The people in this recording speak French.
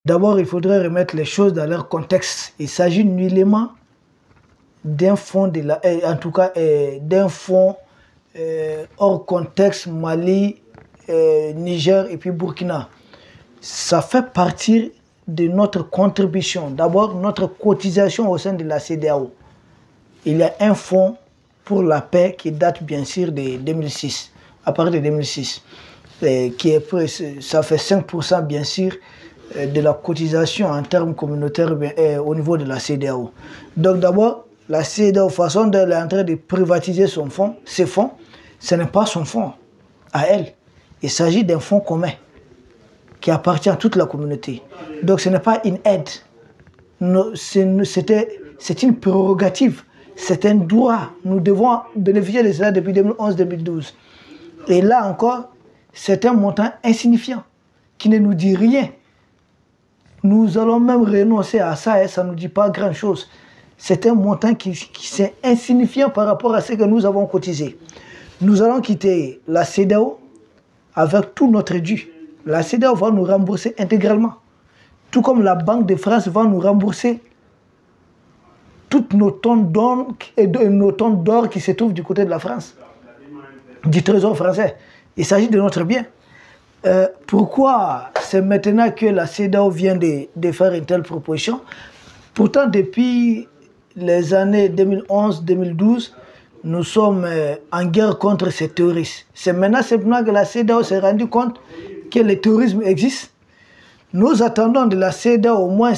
D'abord, il faudrait remettre les choses dans leur contexte. Il s'agit nullement d'un fonds, en tout cas d'un fonds hors contexte Mali, Niger et puis Burkina. Ça fait partie de notre contribution. D'abord, notre cotisation au sein de la CEDEAO. Il y a un fonds pour la paix qui date bien sûr de 2006, à partir de 2006, ça fait 5% bien sûr de la cotisation en termes communautaires au niveau de la CEDEAO. Donc d'abord, la CEDEAO, façon dont elle est en train de privatiser ses fonds, ce n'est pas son fonds à elle. Il s'agit d'un fonds commun qui appartient à toute la communauté. Donc ce n'est pas une aide, c'est une prérogative, c'est un droit. Nous devons bénéficier de cela depuis 2011-2012. Et là encore, c'est un montant insignifiant qui ne nous dit rien. Nous allons même renoncer à ça et ça ne nous dit pas grand-chose. C'est un montant qui est insignifiant par rapport à ce que nous avons cotisé. Nous allons quitter la CEDEAO avec tout notre dû. La CEDEAO va nous rembourser intégralement. Tout comme la Banque de France va nous rembourser toutes nos tonnes d'or qui se trouvent du côté de la France, du trésor français. Il s'agit de notre bien. Pourquoi c'est maintenant que la CEDEAO vient de faire une telle proposition? Pourtant, depuis les années 2011-2012, nous sommes en guerre contre ces terroristes. C'est maintenant simplement que la CEDEAO s'est rendu compte que le terrorisme existe. Nous attendons de la CEDEAO au moins